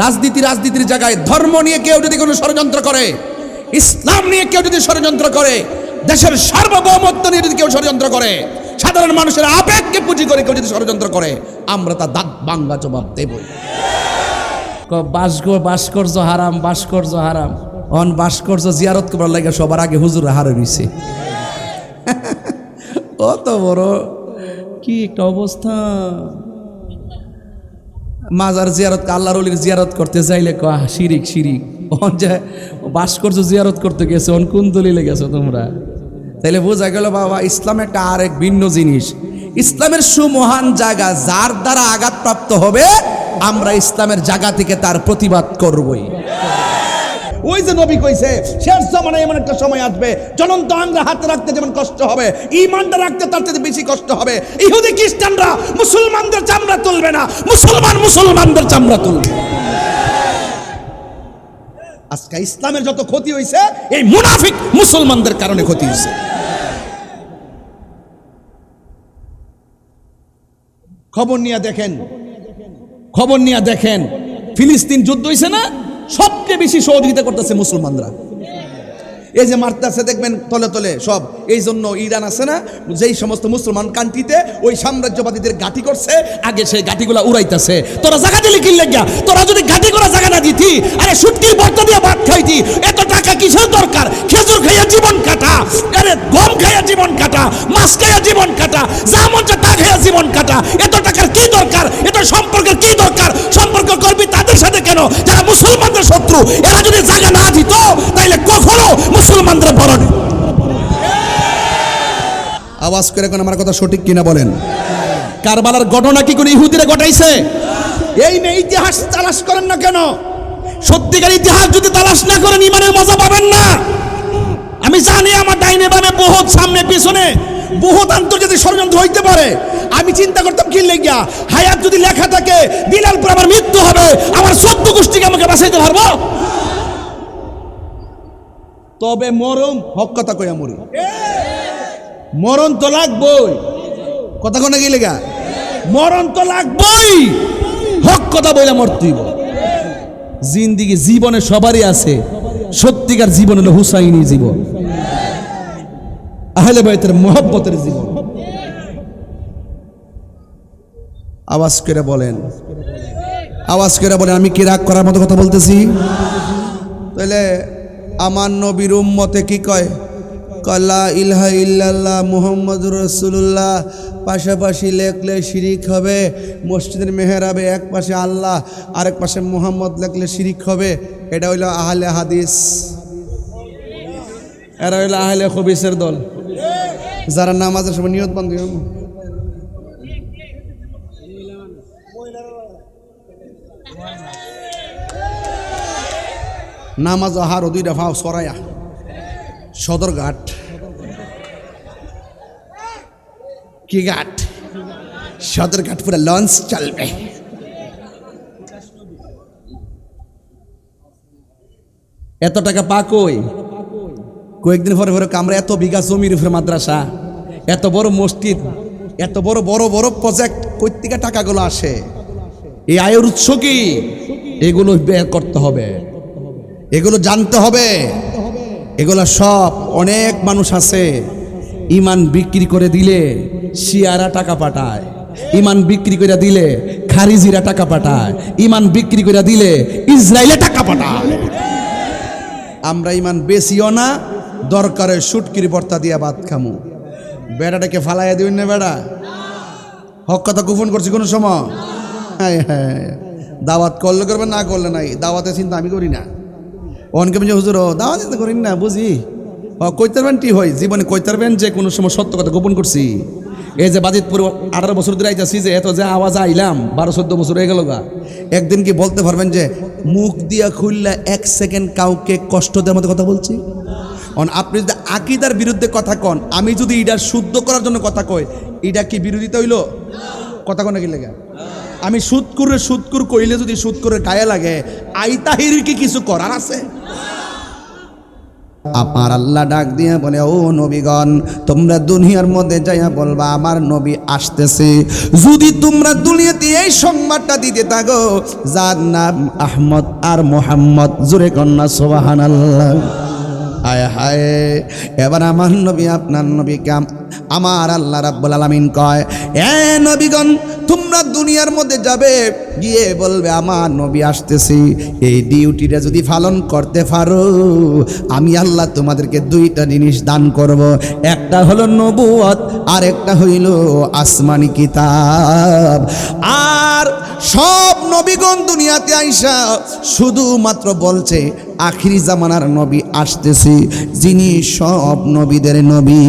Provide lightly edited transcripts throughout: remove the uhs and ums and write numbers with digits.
রাজনীতির জায়গায় ধর্ম নিয়ে কেউ যদি কোনো ষড়যন্ত্র করে, ইসলাম নিয়ে কেউ যদি ষড়যন্ত্র করে, দেশের সার্বভৌমত্ব নিয়ে যদি কেউ ষড়যন্ত্র করে, সাধারণ মানুষের আবেগকে পুঁজি করে কেউ যদি ষড়যন্ত্র করে, আমরা তা দাঁত ভাঙ্গা জবাব দেবই। ভাস্কর্য হারাম, ভাস্কর্য হারাম। অন ভাস্কর্য জিয়ারত করার লাগে সবার আগে হুজুর হারে রইছে। অত বড় কি একটা অবস্থা। মাজার জিয়ারত, আল্লাহর ওলির জিয়ারত করতে চাইলে শিরিক শিরিক। অন যে ভাস্কর্য জিয়ারত করতে গেছে, অন কোন দলিলে গেছো তোমরা? তাইলে বোঝা গেল বাবা, ইসলাম একটা আরেক ভিন্ন জিনিস। ইসলামের সুমহান জায়গা, যার দ্বারা আঘাতপ্রাপ্ত হবে আমরা ইসলামের জায়গা থেকে তার প্রতিবাদ করবই। ওই যে নবী কইছে শেষ জামানায় এমন একটা সময় আসবে, জ্বলন্ত আঙ্গুল হাতে রাখতে যেমন কষ্ট হবে, ঈমানটা রাখতে তার থেকে বেশি কষ্ট হবে। ইহুদি খ্রিস্টানরা মুসলমানদের চামড়া তুলবে না, মুসলমানদের চামড়া তুলবে। আজকে ইসলামের যত ক্ষতি হয়েছে এই মুনাফিক মুসলমানদের কারণে ক্ষতি হয়েছে। খবর নিয়ে দেখেন ফিলিস্তিন যুদ্ধ হয়েছে না, সবচেয়ে বেশি সহযোগিতা করতেছে মুসলমানরা। এই যে মারতেছে দেখবেন তলে তলে সব, এই জন্য ইরান আছে না, যেই সমস্ত মুসলমান কান্ট্রিতে ওই সাম্রাজ্যবাদীদের ঘাঁটি করছে, আগে সেই ঘাঁটিগুলা উড়াইতেছে। তোরা জায়গা দিলি কি লাগিয়া? তোরা যদি ঘাঁটি করা জায়গা না দিতি, আরে শুটকির ভর্তা দিয়ে ভাত খাইতি, এত টাকা কিসের দরকার? খেজুর খাইয়া জীবন কাটা, আরে গম খাইয়া জীবন কাটা, মাছ খাইয়া জীবন কাটা, যা মন চায় তা খাইয়া জীবন কাটা। এত টাকার কি দরকার? এত সম্পর্কের কি দরকার? সম্পর্ক করবি তাদের সাথে কেন যারা মুসলমানদের শত্রু। এরা যদি জায়গা না দিত তাইলে কখনো মুসলমানদের বড়। আওয়াজ করে কোন আমার কথা সঠিক কিনা বলেন? কারবালার ঘটনা কি কোন ইহুদিরা ঘটাইছে? এই মেয়ে ইতিহাস তালাশ করেন না কেন? সত্যিকার ইতিহাস যদি তালাশ না করেন ইমানের মজা পাবেন না। আমি জানি আমার ডাইনে বামে বহুত সামনে পিছনে বহুত আন্তর্জাতিক ষড়যন্ত্র হইতে পারে। আমি চিন্তা করতাম কি লেগিয়া, হায়াত যদি লেখা থাকে দিলার পর আমার মৃত্যু হবে, আমার 14 গোষ্ঠীকে আমাকে বাঁচাইতে পারবো? তবে মরণ হক কথা কইয়া মরি, মরণ তো লাগবই। কথা কোনে গেলে গা, মরণ তো লাগবই, হক কথা বইলা মরতেইব। জিন্দিগি জীবনে সবারই আছে, সত্যিকার জীবন হলো হুসাইনি জীবন, আহলে বাইতের মুহাব্বতের জীবন। আওয়াজ করে বলেন, আমি কি রাগ করার মতো কথা বলতেছি? তাহলে আমার নবীর উম্মতে কি কয়? লা ইলাহা ইল্লাল্লাহ মুহাম্মাদুর রাসূলুল্লাহ পাশাপাশি লেখলে শিরিক হবে। মসজিদের মেহরাবে এক পাশে আল্লাহ আরেক পাশে মুহাম্মদ লেখলে শিরিক হবে। এটা হইল আহলে হাদিস, এরা হইল আহলে খবিসের দল, যারা নামাজের সময় নিয়ত বন্ধ। নামাজ আহার দুইটা ভাও সরাইয়া সদরঘাট, কি ঘাট? সদরঘাট পুরো লঞ্চ চলবে। এত টাকা পা কয়েকদিন পরে আমরা এত বিঘা জমির উপরে মাদ্রাসা, এত বড় মসজিদ, এত বড় বড় বড় প্রজেক্ট, কই থেকে টাকাগুলো আসে? এই আয়ের উৎস কি? এগুলো বের করতে হবে, এগুলো জানতে হবে। এগুলো সব অনেক মানুষ আছে ইমান বিক্রি করে দিলে শিয়ারা টাকা পাঠায়, ইমান বিক্রি করে দিলে খারিজিরা টাকা পাঠায়, ইমান বিক্রি করে দিলে ইসরায়েলে টাকা পাঠায়। আমরা ইমান বেশিও না, দরকারে শুটকির ভর্তা দিয়া ভাত খামু। বেড়াটাকে ফালাইয়া দিবেন না বেড়া, হক কথা গোপন করছি কোনো সময়? হ্যাঁ, দাওয়াত করলে করবেন, না করলে নাই। দাওয়াতের চিন্তা আমি করি না। অনকে বলছে হুজুর দাওয়াত চিন্তা করেন না, বুঝি কইতে পারবেন কি হয় জীবনে, কইতে পারবেন যে কোনো সময় সত্য কথা গোপন করছি। এই যে বাজিতপুর 18 বছর ধরে আইতাছি, যে এত যে আওয়াজ আইলাম 12-14 বছর হয়ে গেল গা, একদিন কি বলতে পারবেন যে মুখ দিয়া খুললে 1 সেকেন্ড কাউকে কষ্ট দেওয়ার মতো কথা বলছি? আপনি যদি আকীদার বিরুদ্ধে কথা কন, আমি যদি এটার শুদ্ধ করার জন্য কথা কই, এটা কি বিরোধিতা হইল? কথা কোন কি লাগে? আমি সুদকুর কইলে যদি সুদকুরের গায়ে লাগে, আইতাহির কি কিছু করার আছে? আমার আল্লাহ ডাক দিয়ে বলে, ও নবীগণ, তোমরা দুনিয়ার মধ্যে যাইয়া বলবা আমার নবী আসতেছে। যদি তোমরা দুনিয়াতে এই সংবাদটা দিতে থাকো যার নাম আহমদ আর মোহাম্মদ, জোরে কন্যা সুবহানাল্লাহ। হায় হায়, এবার আমার নবী আপনার নবীকে আমার আল্লাহ রাব্বুল আলামিন কয়, এ নবীগণ, তোমরা দুনিয়ার মধ্যে যাবে, গিয়ে বলবে আমার নবী আসতেছি। এই ডিউটিটা যদি পালন করতে পারো, আমি আল্লাহ তোমাদেরকে দুইটা জিনিস দান করব। একটা হলো নবুয়ত, আর একটা হইল আসমানি কিতাব। আর সব নবীগণ দুনিয়াতে আইসা শুধুমাত্র বলছে আখিরি জামানার নবী আসতেছে, যিনি সব নবীদের নবী।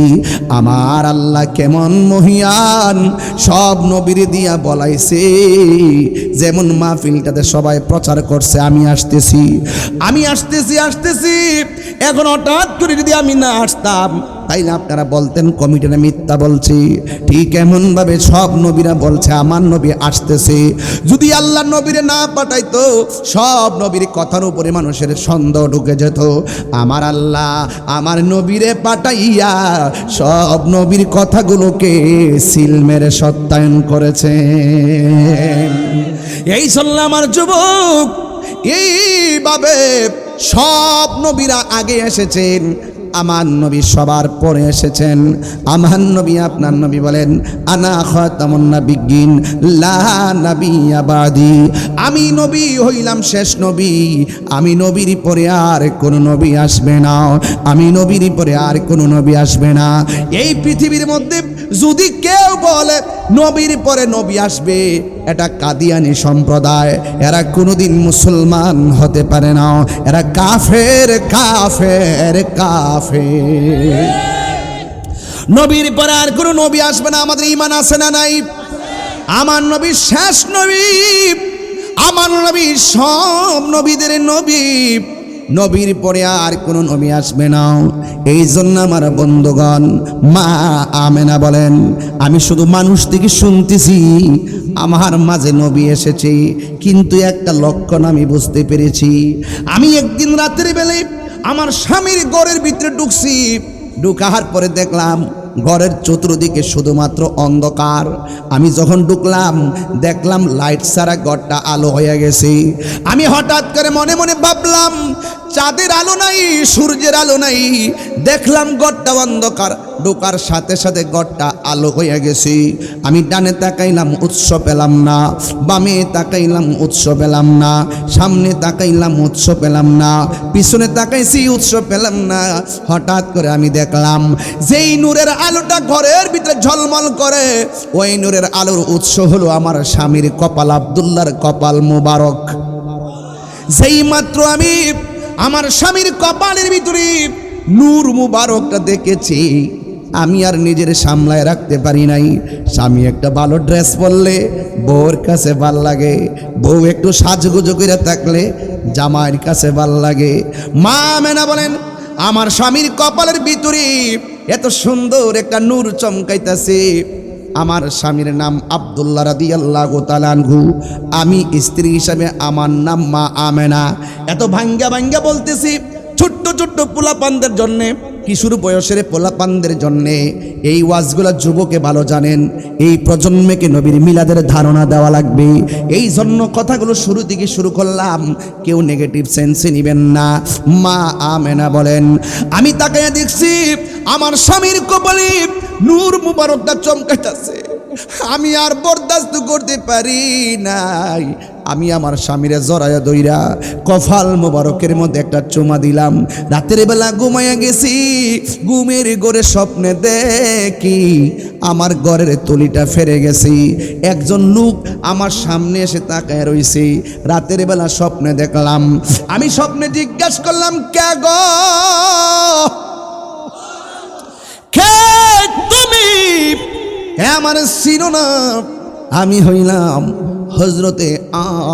আমার আল্লাহ কেমন মহিয়ান, সব নবীর দিয়া বলাইছে। যেমন মাহফিলটাতে সবাই প্রচার করছে আমি আসতেছি, আমি আসতেছি আসতেছি, এখন হঠাৎ করে যদি আমি না আসতাম তাইলে আপনারা বলতেন কমিটিরা মিথ্যা বলছি। ঠিক এমনভাবে সব নবীরা বলছে আমার নবী আসতেছে। যদি আল্লাহ নবীরে না পাঠাইতো, সব নবীর কথার উপরে মানুষের সন্দেহ ঢুকে যেত। আমার আল্লাহ আমার নবীরে পাঠাইয়া সব নবীর কথাগুলোকে সিল মেরে সত্যায়ন করেছে। এই চললে আমার যুবক, এইভাবে সব নবীরা আগে এসেছেন, আমার নবী সবার পরে এসেছেন। আমার নবী আপনার নবী বলেন, আনা খাতামুন নাবিয়্যিন লা নাবিয়্যা বাদি। আমি নবী হইলাম শেষ নবী, আমি নবীর পরে আর কোনো নবী আসবে না, আমি নবীর পরে আর কোনো নবী আসবে না। এই পৃথিবীর মধ্যে যদি কেউ বলে নবীর পরে নবী আসবে, এটা কাদিয়ানি সম্প্রদায়, এরা কোনোদিন মুসলমান হতে পারে না, এরা কাফের কাফের কাফের। নবীর পরে আর কোনো নবী আসবে না, আমাদের ঈমান আছে না নাই? আমার নবী শেষ নবী, আমার নবী সব নবীদের নবী, নবীর পরে আর কোনো নবী আসবে না। এই জন্য আমার বন্ধুগণ, মা আমেনা বলেন, আমি শুধু মানুষ থেকে শুনতেছি আমার মাঝে নবী এসেছে, কিন্তু একটা লক্ষণ আমি বুঝতে পেরেছি। আমি একদিন রাতের বেলায় আমার স্বামীর ঘরের ভিতরে ঢুকছি, ঢুকার পরে দেখলাম ঘরের চতুর্দিকে শুধুমাত্র অন্ধকার। আমি যখন ঢুকলাম দেখলাম লাইট ছাড়া ঘরটা আলো হয়ে গেছে। আমি হঠাৎ করে মনে মনে ভাবলাম চাঁদের আলো নাই, সূর্যের আলো নাই, দেখলাম ঘরটা অন্ধকার। ঢোকার সাথে সাথে ঘরটা আলো হয়ে গেছে। আমি ডানে তাকাইলাম, উৎস পেলাম না, বামে তাকাইলাম, উৎস পেলাম না, সামনে তাকাইলাম, উৎস পেলাম না, পিছনে তাকাইছি, উৎস পেলাম না। হঠাৎ করে আমি দেখলাম যেই নূরের আলোটা ঘরের ভিতরে ঝলমল করে, ওই নূরের আলোর উৎস হলো আমার স্বামীর কপাল, আব্দুল্লাহর কপাল মুবারক। যেই মাত্র আমি আমার স্বামীর কপালের ভিতরে নূর মুবারকটা দেখেছি, আমি আর নিজের সামলায় রাখতে পারি নাই। স্বামী একটা ভালো ড্রেস পরলে বউর কাছে ভাল লাগে, বউ একটু সাজগুজো করে থাকলে জামাইয়ের কাছে ভাল লাগে। মা মেনা বলেন, আমার স্বামীর কপালের ভিতরে এত সুন্দর একটা নূর চমকাইতেছে। আমার স্বামীর নাম আব্দুল্লাহ রাদিয়াল্লাহু তাআলা আনহু, আমি স্ত্রী হিসাবে আমার নাম মা আমেনা। এত ভাঙ্গা ভাঙ্গা বলতেছি ছোট্ট ছোট্ট পোলাপানদের জন্যে, কিশোর বয়সের পোলাপানদের জন্যে এই ওয়াজগুলো যুবকে ভালো জানেন। এই প্রজন্মকে নবীর মিলাদের ধারণা দেওয়া লাগবে, এই জন্য কথাগুলো শুরু থেকে শুরু করলাম, কেউ নেগেটিভ সেন্সে নেবেন না। মা আমেনা বলেন, আমি তাকে দেখছি আমার স্বামীর কপালে নূর মুবারকটা চমকাইতেছে, আমি আর বরদাস্ত করতে পারি নাই। আমি আমার স্বামীরে জড়াইয়া দইরা কপাল মুবারকের মধ্যে একটা চুমা দিলাম। রাতের বেলা ঘুমাইয়া গেছি, ঘুমের ঘরে স্বপ্নে দেখি আমার ঘরের তলিটা ফেরে গেছি, একজন লোক আমার সামনে এসে তাকায় রইছে। রাতের বেলা স্বপ্নে দেখলাম, আমি স্বপ্নে জিজ্ঞাসা করলাম, কে গো, কে তুমি? হ্যাঁ, আমার চিনো না? আমি হইলাম হজরতে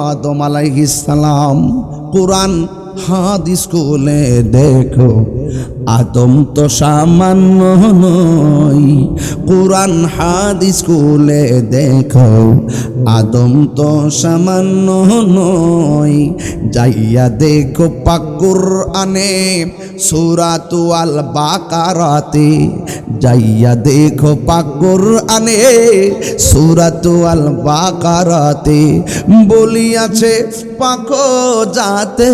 আদম আলাইহিস সালাম। কোরআন হাদিস খুলে দেখো আদম তো সামান্য নয়, কোরআন হাদিস খুলে দেখো, আদম তো সামান্য নয়। যাইয়া দেখো পাক কুরআনে সূরাতু আল বাকারাতে, যাইয়া দেখো পাক কুরআনে সূরাতু আল বাকারাতে বলিয়াছে পাক জাতে,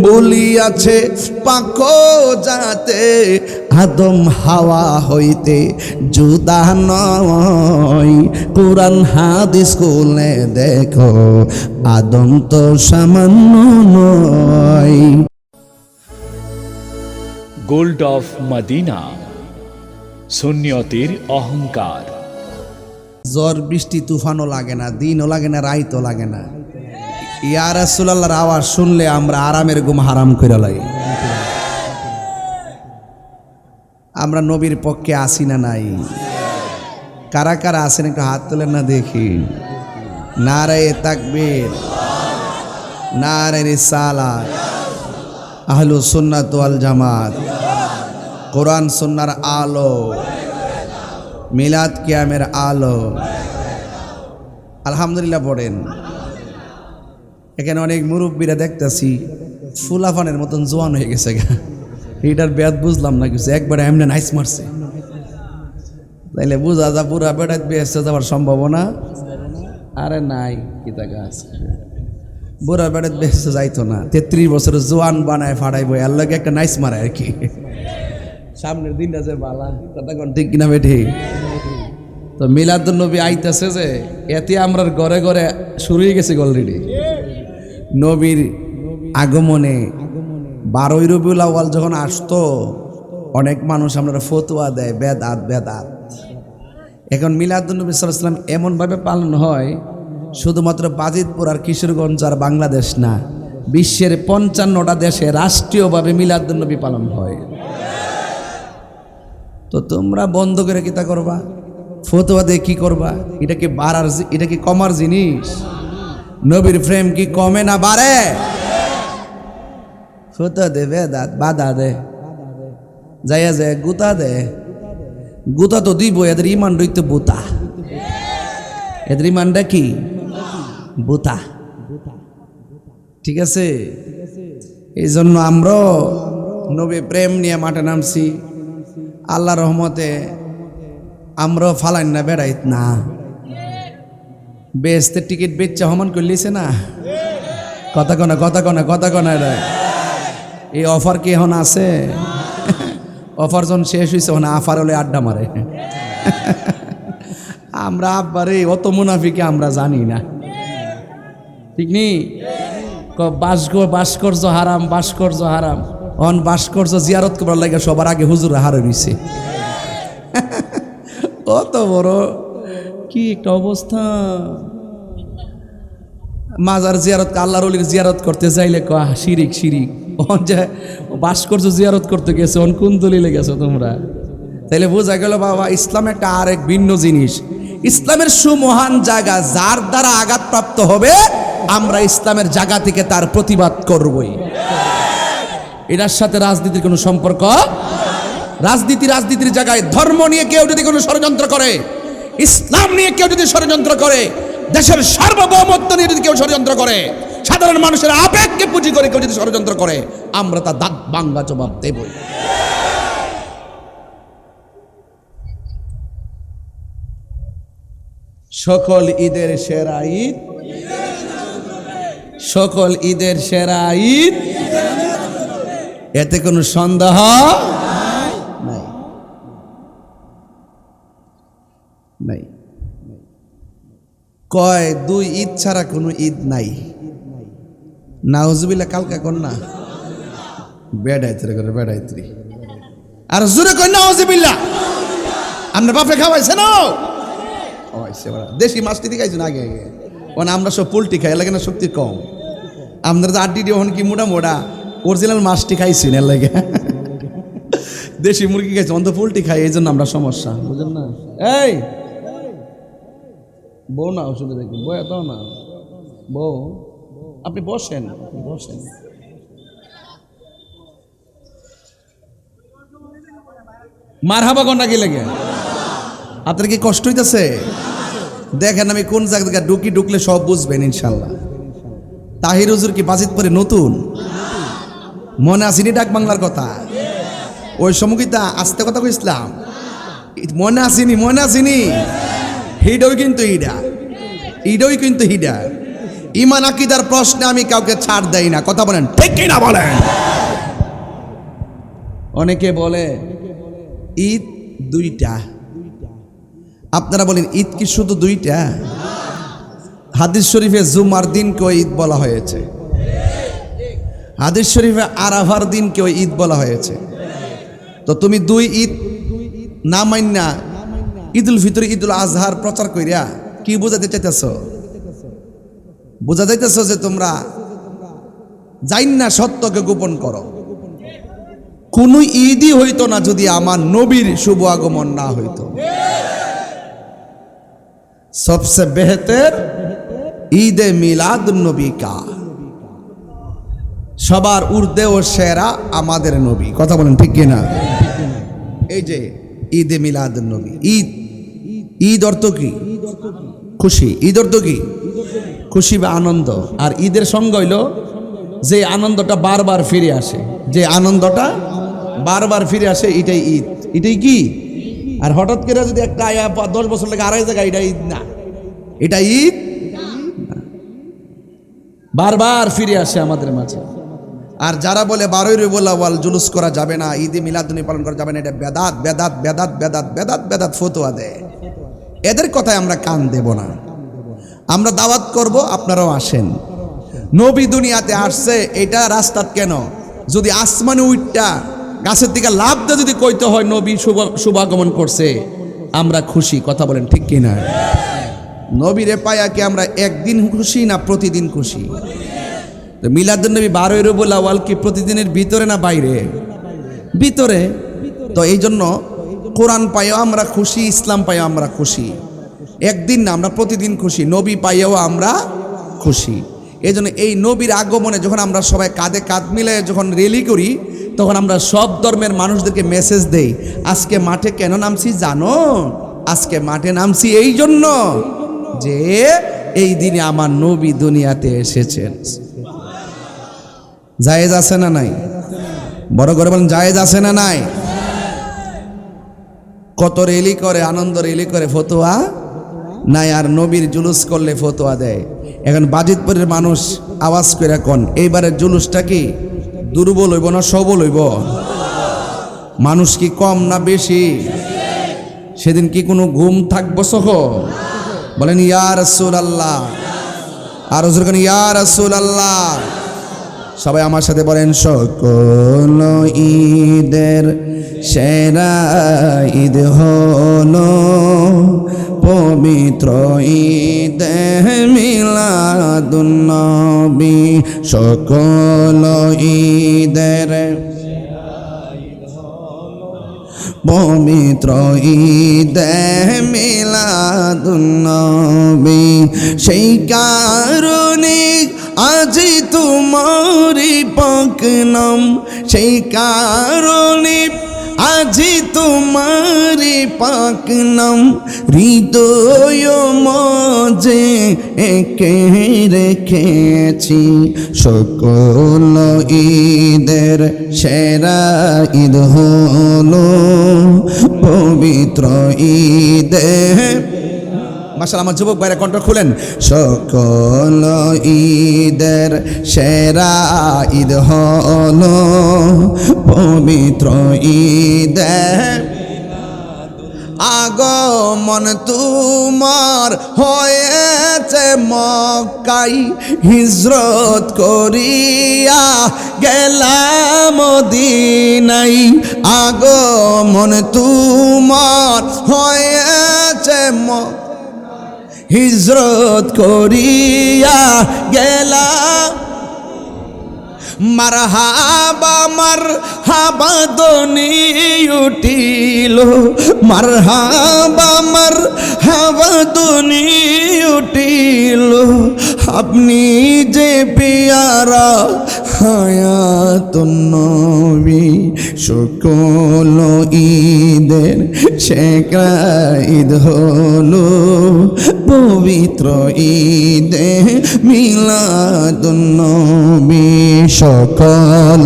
বলিয়াছে পাক জাতে আদম হাওয়া হইতে জুদা নয়। কোরআন হাদিস খুলে দেখো, আদম তো সামান্য নয়। গোল্ড অফ মদিনা, সুন্নিয়তের অহংকার। ঝড় বৃষ্টি তুফানও লাগে না, দিনও লাগে না, রাইতও লাগে না। ইয়া রাসূলুল্লাহর আওয়াজ শুনলে আমরা আরামের ঘুম হারাম করে লাগে। আমরা নবীর পক্ষে আসি না নাই? কারা কারা আছেন একটু হাত তোলেন না দেখি। নারায়ে তাকবীর, নারায়ে রিসালাত, আহলুস সুন্নাত ওয়াল জামাত, কোরআন সুন্নাহর আলো, মিলাদ কিয়ামের আলো। আলহামদুলিল্লাহ পড়েন। এখানে অনেক মুরব্বীরা দেখতেছি ফুলাফানের মতন জোয়ান হয়ে গেছে। এটার ব্যাদ বুঝলাম না কিছু, একবারে এমনি নাইস মারছে। তাইলে বুঝা যা পুরা বেড়াত বেসে যাওয়ার সম্ভাবনা আরে নাই। কি তা গাছ বুড়া বেড়াত বেসে যাইতো না, 33 বছরের জোয়ান বানায় ফাড়াইবো, এর লাগে একটা নাইস মারে আর কি। সামনের দিনটা যে বালা, কথা কোন ঠিক কিনা বেঠি? তো মিলাদুন নবী আইতেছে যে, এতে আমরা ঘরে ঘরে শুরু হয়ে গেছে অলরেডি। নবীর আগমনে 12ই রবিউল আউয়াল যখন আসতো, অনেক মানুষ আমরা ফতোয়া দেয় বেদাত বেদাত। এখন মিলাদুন নবী সাল্লাল্লাহু আলাইহি ওয়াসাল্লাম এমনভাবে পালন হয়, শুধুমাত্র বাজিতপুর আর কিশোরগঞ্জ আর বাংলাদেশ না, বিশ্বের 55টা দেশে রাষ্ট্রীয়ভাবে মিলাদুন নবী পালন হয়। তো তোমরা বন্ধ করে কিতা করবা? ফতোয়া দিয়ে কি করবা? এটা কি বাড়ার, এটা কি কমার জিনিস? নবীর প্রেম কি কমে না বাড়ে? ফতোয়া দে বেদাত বাধা দে, যাইয়া যায় গুতা দে, গুতা তো দিব। এদের ইমান রইতে বুতা, এদের ইমানটা কি বুতা। ঠিক আছে, এই জন্য আমরা নবী প্রেম নিয়ে মাঠে নামছি। আল্লাহ রহমতে আমরা ফালাইন না বেড়াইত না, বেস্তের টিকিট বেচা হমান করলিছে না। কথা কনা কথা কনা কথা কনা। এই অফার কি এখন আছে? অফার যখন শেষ হয়েছে ওখানে আফার হলে আড্ডা মারে। আমরা আব্বারে অত মুনাফিকে আমরা জানি না, ঠিক নি? ভাস্কর্য হারাম, ভাস্কর্য হারাম। অন ভাস্কর্য জিয়ারত করার লাগে সবার আগে হুজুর হারে রইছে। অত বড় কি একটা অবস্থা। মাজার জিয়ারত, আল্লাহর ওলির জিয়ারত করতে চাইলে শিরিক শিরিক। অন যে ভাস্কর্য জিয়ারত করতে গেছে, অন কোন দলিলে গেছো তোমরা? তাইলে বোঝা গেল বাবা, ইসলাম একটা আরেক ভিন্ন জিনিস। ইসলামের সুমহান জায়গা, যার দ্বারা আঘাতপ্রাপ্ত হবে আমরা ইসলামের জায়গা থেকে তার প্রতিবাদ করবই। এটার সাথে রাজনীতির কোনো সম্পর্ক। রাজনীতির জায়গায় ধর্ম নিয়ে কেউ যদি কোনো ষড়যন্ত্র করে, ইসলাম নিয়ে কেউ যদি ষড়যন্ত্র করে, দেশের সার্বভৌমত্ব নিয়ে যদি কেউ ষড়যন্ত্র করে, সাধারণ মানুষের আবেগকে পুঁজি করে কেউ যদি ষড়যন্ত্র করে, আমরা তা দাঁত ভাঙ্গা জবাব দেবই। সকল ঈদের সেরা ঈদ, সকল ঈদের সেরা ঈদ, এতে কোনো সন্দেহ নাই নাই। কয় দুই ঈদ ছাড়া কোনো ঈদ নাই। নাউজুবিল্লাহ, কালকা কর না বেড়াইতে করে বেড়াইত্রী। আর জোরে কই নাউজুবিল্লাহ। আপনার বাপে খাওয়াইছে না? দেশি মাছটি খাইছেন আগে আগে। মানে আমরা সব পোল্ট্রি খাই, লাগে না শক্তি কম। আপনার তো আড্ডি ওখানে কি মোটা মোটা অরিজিনাল মাছটি খাইছেন, এর লাগে দেশি মুরগি খাইছে, অন্ত পোল্ট্রি খাই, এই জন্য আমরা সমস্যা, বুঝলেন না? এই বউ না, অসুবিধা কি? বই এত না বউ, আপনি বসেন, বসেন। মারহাবা কন্যা কি লেগে? আপনার কি কষ্ট হইতেছে? দেখেন আমি কোন জায়গায় ঢুকলে সব বুঝবেন ইনশাল্লাহ। তাহির হুজুর কি বাজিত পরে নতুন? মনে আসেনি ডাক বাংলার কথা? ওই সমুখিতা আস্তে কথা কইছিলাম, মনে আসেনি হিডই কিন্তু হিডা। ইমান আকীদার প্রশ্নে আমি কাউকে ছাড় দেই না, কথা বলেন ঠিক কি না বলেন? অনেকে বলে ঈদ দুইটা, আপনারা বলেন ঈদ কি শুধু দুইটা? হাদিস শরীফে জুমার দিনকেও ঈদ বলা হয়েছে, হাদিস শরীফে আরাফার দিনকেও ঈদ বলা হয়েছে। তো তুমি দুই ঈদ না মাইন্না ঈদুল ফিতর ঈদুল আজহার প্রচার কইরা কি বোঝাতে চাইতেছ? বোঝা যাইতেছ যে তোমরা জাইন না সত্যকে গোপন করো। কোন ঈদই হইতো না যদি আমার নবীর শুভ আগমন না হইতো। সবসে বেহতর ঈদে মিলাদ নবী কা, সবার ঊর্ধ্বে ও সেরা আমাদের নবী, কথা বলেন ঠিক কিনা? এই যে ঈদে মিলাদ নবী, ঈদ অর্থ কি? খুশি। ঈদ অর্থ কি? খুশি বা আনন্দ। আর ঈদের সঙ্গ হইল যে আনন্দটা বারবার ফিরে আসে, যে আনন্দটা বারবার ফিরে আসে, এটাই ঈদ। এটাই কি? আর হঠাৎ করে যদি একটা 10 বছর লাগে আড়াই জায়গায়, এটা ঈদ না, এটা ঈদ বারবার ফিরে আসে আমাদের মাঝে। আর যারা বলে 12ই রবিউল আউয়াল জুলুস করা যাবে না, ঈদে মিলাদুন্নবী পালন করা যাবে না, এটা বেদাত ফতোয়া দেয়। এদের কথায় আমরা কান দেব না। আমরা দাওয়াত করব, আপনারাও আসেন। নবী দুনিয়াতে আসছে, এটা রাস্তাত কেন? যদি আসমানে উইটটা গাছের দিকে লাভ দিয়ে যদি কইতে হয় নবী শুভাগমন করছে, আমরা খুশি, কথা বলেন ঠিক কিনা? নবীরে পায়া কি আমরা একদিন খুশি না প্রতিদিন খুশি? মিলাদুন্নবী 12ই রবিউল আউয়াল কি প্রতিদিনের ভিতরে না বাইরে? ভিতরে। তো এই জন্য কোরআন পাইও আমরা খুশি, ইসলাম পাইও আমরা খুশি। একদিন না, আমরা প্রতিদিন খুশি। নবী পাইও আমরা খুশি। এই জন্য এই নবীর আগমনে যখন আমরা সবাই কাঁধে কাঁধ মিলে যখন র্যালি করি, তখন আমরা সব ধর্মের মানুষদেরকে মেসেজ দেই, আজকে মাঠে কেন নামছি জানো? আজকে মাঠে নামছি এই জন্য যে এই দিনে আমার নবী দুনিয়াতে এসেছেন। জায়েজ আছে না নাই? বড় করে বলেন জায়েজ আছে না নাই? কত রেলি করে, আনন্দ রেলি করে, ফতোয়া নাই। আর নবীর জুলুস করলে ফতোয়া দেয়। এখন বাজিতপুরের মানুষ আওয়াজ করে কোন এইবারের জুলুসটা কি দুর্বল হইব না সবল হইব? মানুষ কি কম না বেশি? সেদিন কি কোনো ঘুম থাকবো সহ? বলেন ইয়া রাসূলুল্লাহ। আর হুজুর কোন ইয়া রাসূলুল্লাহ। সবাই আমার সাথে বলেন, সকল ঈদের সেরা ঈদ হলো পবিত্র ঈদে মিলাদুন নবী। সকল ঈদের পবিত্র ঈদে মিলাদুন নবী। সেই কারণে আজি তোমারি পাক নাম, সেই কারণে আজি তোমারি পাক নাম হৃদয় মাঝে একে রেখেছি। সকল ঈদের সেরা ঈদ হলো পবিত্র ঈদে। মাশাআল্লাহ, আমার যুবক ভাইরা কণ্ঠ খুলেন। সকল ঈদের সেরা ঈদ হলো পবিত্র ঈদে। আগমন তোমার হয়েছে মক্কায়, হিজরত করিয়া গেলাম মদিনায়। আগমন তোমার হয়েছে হিজরত করিয়া গেলাম। মারহাবা মারহাবা ধ্বনি উঠিল, মারহাবা মারহাবা ধ্বনি উঠিল। আপনি যে পেয়ারা হায়াতুন নবী সকল ঈদের সেরা ঈদ হলো পবিত্র ঈদে মিলাদুন নবী সকল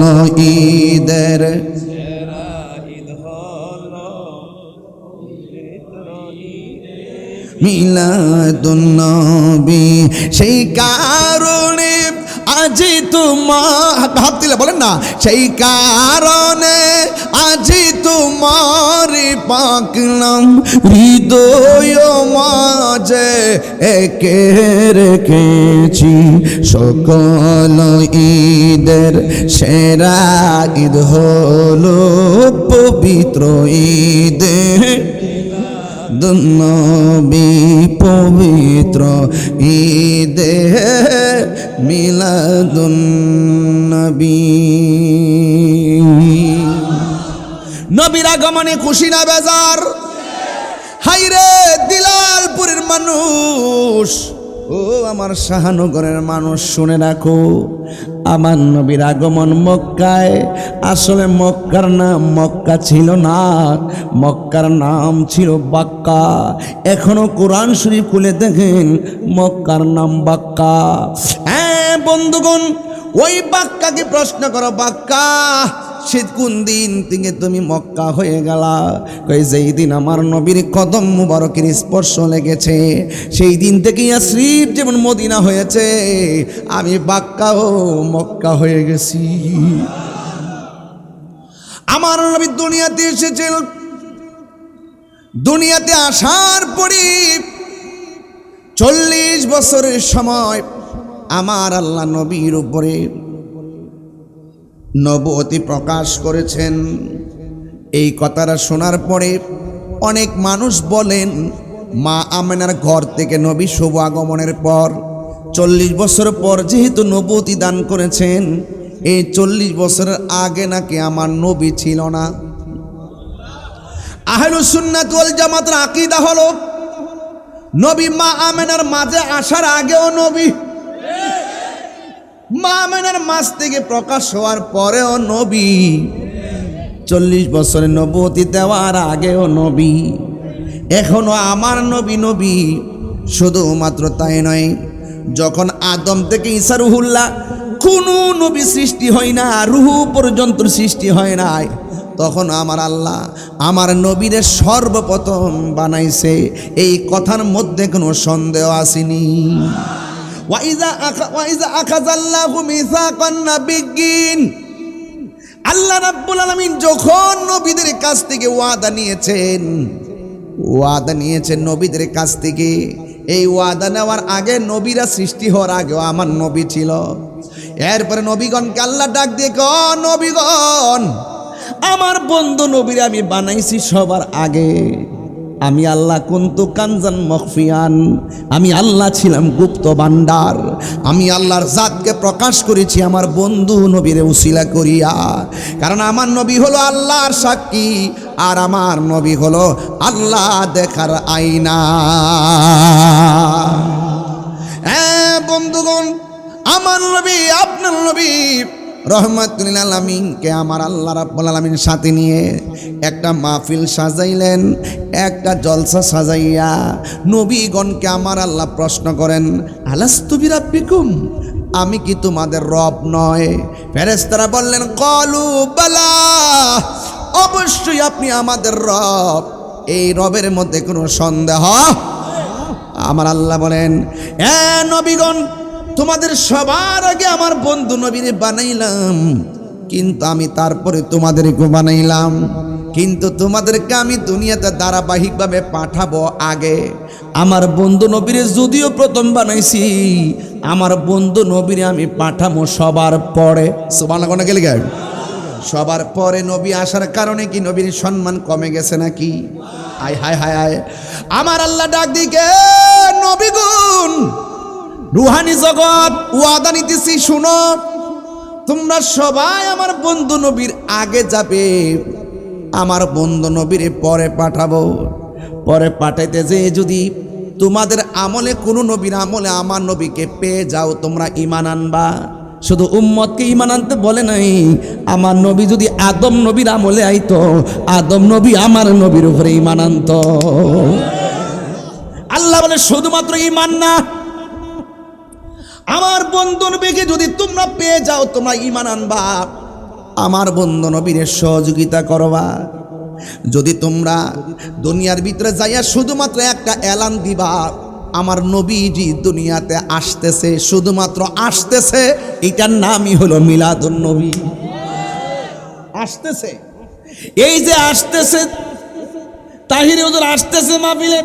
ঈদের মিলাদুন নবী সেই কারণে আজি তোমার হাত দিলে বলেন না সেই কারণে আজি তোমার পাকলাম হৃদয় মাঝে একে রেখেছি সকল ঈদের সেরা ঈদ হলো পবিত্র ঈদে নবী পবিত্র ঈদে মিলাদুন নবী। নবীর আগমনে খুশি না বেজার? হাইরে দিলালপুরের মানুষ, ও আমার শাহনগরের মানুষ, শুনে রাখো, আমার নবীর আগমন মক্কায়। আসলে মক্কার নাম মক্কা ছিল না, মক্কার নাম ছিল বাক্কা। এখনো কোরআন শরীফ খুলে দেখেন, মক্কার নাম বাক্কা। হ্যাঁ বন্ধুগণ, ওই বাক্কাকে প্রশ্ন করো, বাক্কা সে কোন দিন থেকে তুমি মক্কা হয়ে গেলা? কই যেই দিন আমার নবীর কদম মুবারকের স্পর্শ লেগেছে, সেই দিন থেকে ইয়াসরিব যেমন মদিনা হয়েছে, আমি বাক্কাও মক্কা হয়ে গেছি। আমার নবী দুনিয়াতে এসেছিল, দুনিয়াতে আসার পরে 40 বছরের সময় আমার আল্লাহ নবীর উপরে নবুয়তি প্রকাশ করেছেন। এই কথাটা শোনার পরে অনেক মানুষ বলেন, মা আমেনার ঘর থেকে নবী শুভ আগমনের পর 40 বছর পর যেহেতু নবুয়তি দান করেছেন, এই 40 বছরের আগে নাকি আমার নবী ছিল না। আহলুস সুন্নাত ওয়াল জামাতের আকীদা হলো, নবী মা আমেনার মাঝে আসার আগেও নবী, মা আমেনার মাঝ থেকে প্রকাশ হওয়ার পরেও নবী, 40 বছরের নবুয়তি দেওয়ার আগেও নবী, এখনো আমার নবী নবী। শুধুমাত্র তাই নয়, যখন আদম থেকে ঈসা রুহুল্লাহ কোনো নবী সৃষ্টি হয় না, রুহু পর্যন্ত সৃষ্টি হয় নাই, তখন আমার আল্লাহ আমার নবীরে সর্বপ্রথম বানাইছে। এই কথার মধ্যে কোনো সন্দেহ আসেনি। ওয়াইজা আখাযাল্লাহু মিসাকান নাবিয়্যিন, আল্লাহ রাব্বুল আলামিন যখন নবীদের কাছ থেকে ওয়াদা নিয়েছেন নবীদের কাছ থেকে, এই ওয়াদা নেওয়ার আগে নবীরা সৃষ্টি হওয়ার আগেও আমার নবী ছিল। এরপরে নবীগণকে আল্লাহ ডাক দিয়ে কয়, নবীগণ, আমার বন্ধু নবীরে আমি বানাইছি সবার আগে। আমি আল্লাহ কুনতু কানজান মখফিয়ান, আমি আল্লাহ ছিলাম গুপ্ত ভান্ডার। আমি আল্লাহর জাতকে প্রকাশ করেছি আমার বন্ধু নবীরে উসিলা করিয়া, কারণ আমার নবী হলো আল্লাহর সাক্ষী, আর আমার নবী হলো আল্লাহ দেখার আয়না। হ্যাঁ বন্ধুগণ, আমার নবী, আপনার নবী রহমাতুল লিল আলামিনকে আমার আল্লাহ রাব্বুল আলামিন সাথে নিয়ে একটা মাহফিল সাজাইলেন, একটা জলসা সাজাইয়া নবীগণকে আমার আল্লাহ প্রশ্ন করেন, আলাস্তু বিরাব্বিকুম, আমি কি তোমাদের রব নয়? ফেরেশতারা বললেন, ক্বালু বালা, অবশ্যই আপনি আমাদের রব, এই রবের মধ্যে কোনো সন্দেহ। আমার আল্লাহ বলেন, এ নবীগণ, তোমাদের সবার আগে আমার বন্ধু নবীরে বানাইলাম, কিন্তু আমি তারপরে তোমাদেরকে বানাইলাম, কিন্তু তোমাদেরকে আমি দুনিয়াতে ধারাবাহিকভাবে পাঠাবো আগে। আমার বন্ধু নবীরে যদিও প্রথম বানাইছি, আমার বন্ধু নবীরে আমি পাঠাবো সবার পরে। সুবহানাল্লাহ গেলে গে সবার পরে নবী আসার কারণে কি নবীর সম্মান কমে গেছে নাকি? আয় হায় হায় হায়, আমার আল্লাহ ডাক দিকে, নবীগুণ, রুহানি জগৎ, ওয়াদা নিতেছি, শুনো, তোমরা সবাই আমার বন্ধু নবীর আগে যাবে, আমার বন্ধু নবীর পরে পাঠাবো। পরে পাঠাইতে যে যদি তোমাদের আমলে কোনো নবীর আমলে আমার নবীকে পেয়ে যাও, তোমরা ঈমান আনবা, শুধু উম্মতকে ঈমান আনতে বলে নাই, আমার নবী যদি আদম নবীর আমলে আইতো, আদম নবী আমার নবীর উপরে ঈমান আনতো। আল্লাহ বলে শুধুমাত্র ঈমান না, আমার বন্ধু নবীকে যদি তোমরা পেয়ে যাও, তোমরা ঈমান আনবা, আমার বন্ধু নবীর সহযোগিতা করবা। যদি তোমরা দুনিয়ার ভিতরে যাইয়া শুধুমাত্র একটা এলান দিবা, আমার নবীজি দুনিয়াতে আসতেছে, শুধুমাত্র আসতেছে, এটার নামই হলো মিলাদুন নবী। আসতেছে, এই যে আসতেছে, তাহিরি হুজুর আসতেছে মাহফিলে,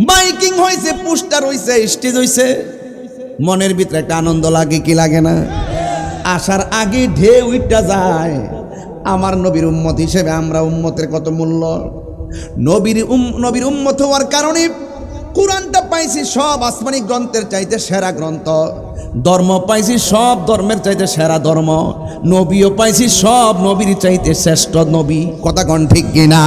মাইকিং হয়েছে, পোস্টার হয়েছে, স্টেজ হয়েছে, মনের ভিতরে একটা আনন্দ লাগে কি লাগে না? আসার আগে ঢেউ উঠা যায়। আমার নবীর উম্মত হিসেবে আমরা উম্মতের কত মূল্য। নবীর উম্মত হওয়ার কারণে কোরআনটা পাইছি সব আসমানি গ্রন্থের চাইতে সেরা গ্রন্থ, ধর্ম পাইছি সব ধর্মের চাইতে সেরা ধর্ম, নবীও পাইছি সব নবীর চাইতে শ্রেষ্ঠ নবী। কথা কোন ঠিক কিনা?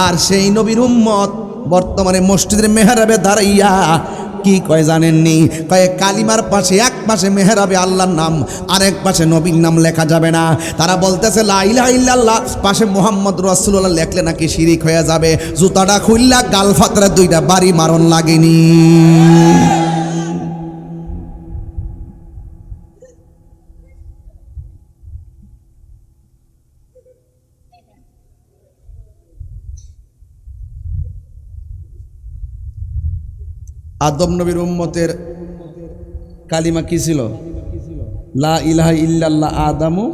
আর সেই নবীর উম্মত বর্তমানে মসজিদের মেহরাবে দাঁড়াইয়া কি কয় জানেননি? কয় কালিমার পাশে এক পাশে মেহরাবে আল্লাহর নাম, আরেক পাশে নবীর নাম লেখা যাবে না। তারা বলতেছে লা ইলাহা ইল্লাল্লাহ, পাশে মুহাম্মদ রাসূলুল্লাহ লেখলে নাকি শিরিক হয়ে যাবে। জুতাটা খুললা গাল ফাতরা দুইটা বাড়ি মারণ লাগেনি। আদম নবীর উম্মতের কালিমা কি ছিল? লা ইলাহা ইল্লাল্লাহ আদামু।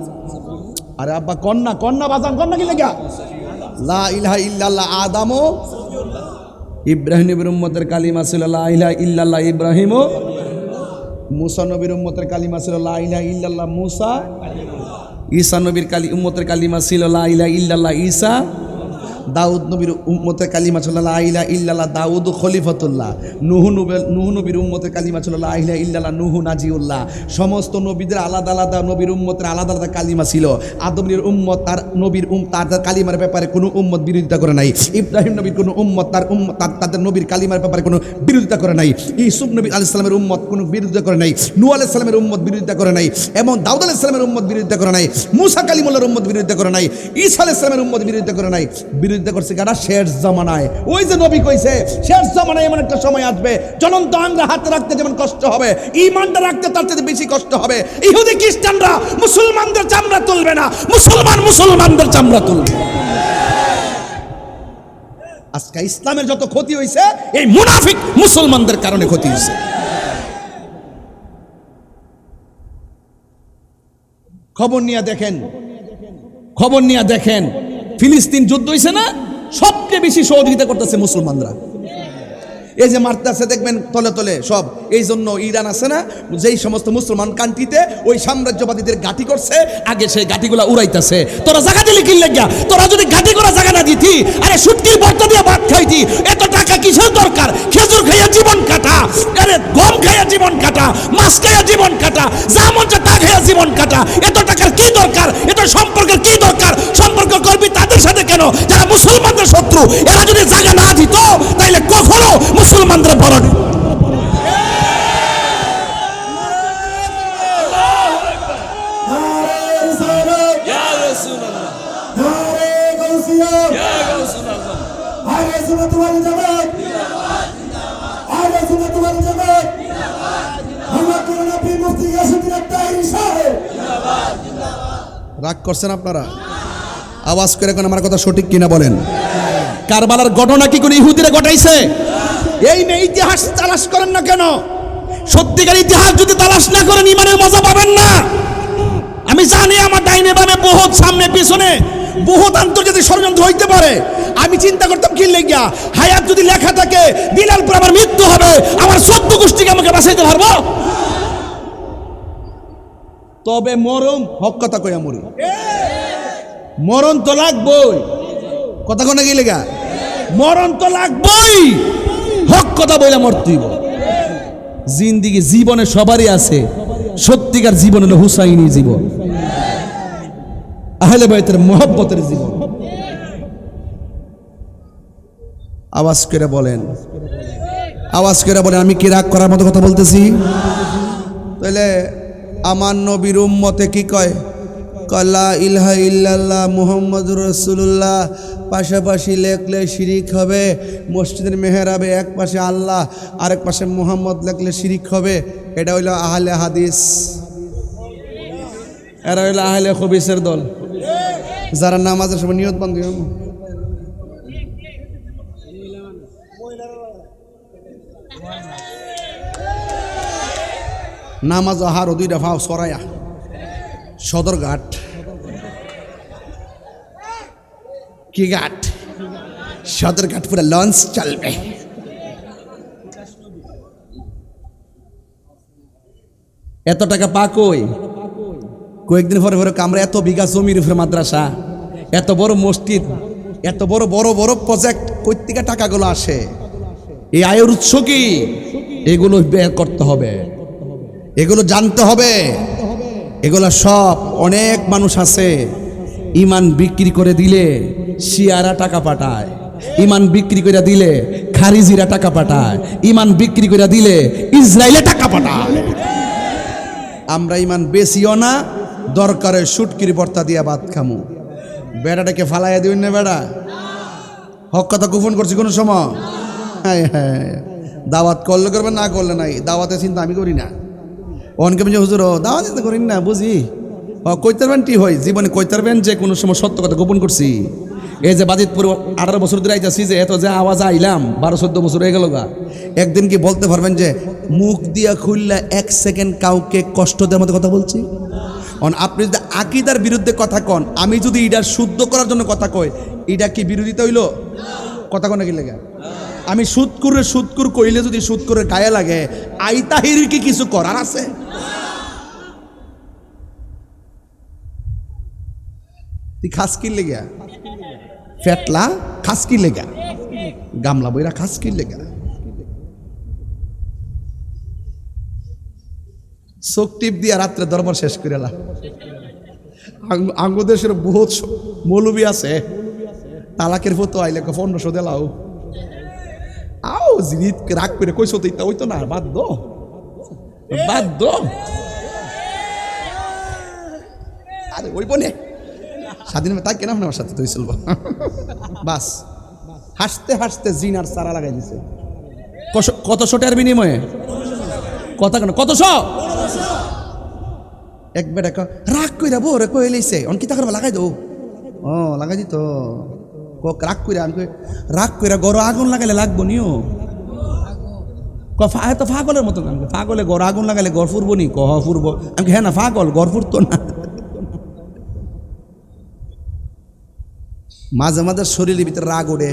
আরে আব্বা কন্যা কন্যা বাজান কন্যা কি লেখা? লা ইলাহা ইল্লাল্লাহ আদামু। ইব্রাহিম নবীর উম্মতের কালিমা ছিল লা ইলাহা ইল্লাল্লাহ ইব্রাহিম। মুসা নবীর উম্মতের কালিমা ছিল লা ইলাহা ইল্লাল্লাহ মুসা। ঈসা নবীর উম্মতের কালিমা ছিল লা ইলাহা ইল্লাল্লাহ ঈসা। দাউদ নবীর উম্মতের কালিমা ছিল লা ইলাহা ইল্লাল্লাহ দাউদ খলিফাতুল্লাহ। নূহ নবীর উম্মতের কালিমা ছিল লা ইলাহা ইল্লাল্লাহ নূহ নাজিউল্লাহ। সমস্ত নবীদের আলাদা আলাদা, নবীর উম্মতের আলাদা আলাদা কালিমা ছিল। আদমের উম্মত তার নবীর তার কালিমার ব্যাপারে কোনো উম্মত বিরোধিতা করে নাই। ইব্রাহিম নবীর কোনো উম্মত তাদের নবীর কালিমার ব্যাপারে কোনো বিরোধিতা করে নাই। ইউসুফ নবী আলাইহিস সালামের উম্মত কোনো বিরোধিতা করে নাই। নূহ আলাইহিস সালামের উম্মত বিরোধিতা করে নাই, এবং দাউদ আলাইহিস সালামের উম্মত বিরোধিতা করে নাই। মুসা কালিমুল্লাহর উম্মত বিরোধিতা করে নাই। ঈসা আলাইহিস সালামের উম্মত বিরোধিতা করে নাই। বিরোধিতা করছে কারা? শেষ জামানায়। ওই যে নবী কইছে শেষ জামানায় এমন একটা সময় আসবে, জ্বলন্ত আঙ্গুল হাতে রাখতে যেমন কষ্ট হবে, ঈমানটা রাখতে তার চেয়ে বেশি কষ্ট হবে। ইহুদি খ্রিস্টানরা মুসলমানদের চামড়া তুলবে না, মুসলমানদের চামড়া তুলবে। আজকে ইসলামের যত ক্ষতি হয়েছে এই মুনাফিক মুসলমানদের কারণে ক্ষতি হয়েছে। খবর নিয়ে দেখেন ফিলিস্তিন যুদ্ধ হয়েছে না, সবচেয়ে বেশি সহযোগিতা করতেছে মুসলমানরা। এই যে মারতেছে দেখবেন তলে তলে সব। এই জন্য ইরান আছে না, যেই সমস্ত মুসলমান কান্ট্রিতে ওই সাম্রাজ্যবাদীদের ঘাঁটি করছে, আগে সেই ঘাঁটিগুলা উড়াইতেছে। তোরা জায়গা দিলি কি লাগিয়া? তোরা যদি ঘাঁটি করা জায়গা না দিতি, আরে শুটকির ভর্তা দিয়ে ভাত খাইতি, এত টাকা কিসের দরকার? খেজুর খাইয়া জীবন কাটা, আরে গম খাইয়া জীবন কাটা, মাছ খাইয়া জীবন কাটা, যা মন চায় তা খাইয়া জীবন কাটা। এত টাকার কি দরকার? এত সম্পর্কের কি দরকার? সম্পর্ক করবি তাদের সাথে কেন যারা মুসলমানদের শত্রু। এরা যদি জায়গা না দিত তাইলে কখনো মুসলমানদের বড় রাগ করছেন আপনারা? আওয়াজ করে কোন আমার কথা সঠিক কিনা বলেন। কারবালার ঘটনা কি কোন ইহুদিরা ঘটাইছে? এই মেয়ে ইতিহাস তালাশ করেন না কেন? সত্যিকার ইতিহাস যদি তালাশ না করেন ইমানের মজা পাবেন না। আমি জানি আমার ডাইনে বামে বহুত সামনে পিছনে বহুত আন্তর্জাতিক ষড়যন্ত্র হইতে পারে। আমি চিন্তা করতাম কি লেগিয়া হায়াত যদি লেখা থাকে দিনের পর আমার মৃত্যু হবে, আমার 14 গোষ্ঠীকে আমাকে বাঁচাইতে পারবো? তবে মরণ হক কথা কইয়া মরি, মরণ তো লাগবই। কথা কোনে গেলে গা মরণ তো লাগবই, হক কথা বইলা মরতেইব। জিন্দিগি জীবনে সবারই আছে, সত্যিকার জীবন হলো হুসাইনি জীবন, আহলে বাইতের মহব্বতের জীবন। আওয়াজ করে বলেন, আমি কি রাগ করার মতো কথা বলতেছি? তাহলে আমার নবীর উম্মতে কি কয়? লা ইলাহা ইল্লাল্লাহ মুহাম্মাদুর রাসূলুল্লাহ পাশাপাশি লেখলে শিরিক হবে। মসজিদের মেহরাবে এক পাশে আল্লাহ আরেক পাশে মুহাম্মদ লেখলে শিরিক হবে। এটা হইল আহলে হাদিস, এরা হইল আহলে খবিসের দল, যারা নামাজের সময় নিয়ত বন্ধ। নামাজ আহার দুইটা ভাও সরাইয়া সদরঘাট কি ঘাট? সদরঘাট পুরো লঞ্চ চলবে। এত টাকা পা কয়েকদিন পরে পরে আমরা এত বিঘা জমির উপরে মাদ্রাসা, এত বড় মসজিদ, এত বড় বড় বড় প্রজেক্ট, কই থেকে টাকাগুলো আসে? এই আয়ের উৎস কি? এগুলো বের করতে হবে, এগুলো জানতে হবে। এগুলো সব অনেক মানুষ আছে ইমান বিক্রি করে দিলে শিয়ারা টাকা পাঠায়, ইমান বিক্রি করে দিলে খারিজিরা টাকা পাঠায়, ইমান বিক্রি করে দিলে ইসরায়েলে টাকা পাঠায়। আমরা ইমান বেশিও না, দরকারে সুটকির বর্তা দিয়া ভাত খামু। বেড়াটাকে ফালাইয়া দিবেন না বেড়া, হক কথা গোপন করছি কোনো সময়? হ্যাঁ হ্যাঁ, দাওয়াত করলে করবেন, না করলে নাই। দাওয়াতে চিন্তা আমি করি না। অনকে বলছে হুজুর দাওয়াত চিন্তা করি না, বুঝি কইতারবেন টি হয় জীবনে, কইতারবেন যে কোনো সময় সত্য কথা গোপন করছি। এই যে বাজিতপুর 18 বছর ধরে আইতাছি, যে এত যে আওয়াজ আইলাম 12-14 বছর হয়ে গেল গা, একদিন কি বলতে পারবেন যে মুখ দিয়া খুললে 1 সেকেন্ড কাউকে কষ্ট দেওয়ার মতো কথা বলছি? আপনি যদি আকীদার বিরুদ্ধে কথা কন, আমি যদি এটার শুদ্ধ করার জন্য কথা কই, এটা কি বিরোধিতা হইল? কথা কন কি লাগে? আমি সুদকুর কইলে যদি সুদকুরের গায়ে লাগে, আইতাহির কি কিছু করার আছে? তুই খাস কি লেগা ফেটলা, খাস কি লেগা গামলা বইরা, খাস কি লেগা চোখ টিপ দিয়া রাত্রে দরবার শেষ করেলা। দেশের বহুত মৌলবী আছে, তালাকের ফটো আইলে 1500 দেলাও, আও জিনিস রাগ করে কইছো তো ওই তো না, বাদ দো বাদ দো। আরে ওই বনে স্বাধীন তাই কেন আমার সাথে তুই চলবো বাস। হাসতে হাসতে জিনার চারা লাগাই দিছে। কত শোটার বিনিময়ে? কথা কেন? কতশ? এক বেটা রাগ কইরা বউ রে কই লইছে, অন কি তা করবা লাগাই দো। ও লাগাই দিত রাগ কইরা, আমি রাগ কইরা গরো আগুন লাগাইলে লাগবো নিও। তো পাগলের মতো কাম, পাগলে গড় আগুন লাগাইলে গড় ফুরবো নি? কহ ফুরবো। আমি হ্যাঁ না পাগল, গড় ফুরতো না। মাঝে মাঝে শরীরের ভিতরে রাগ ওঠে।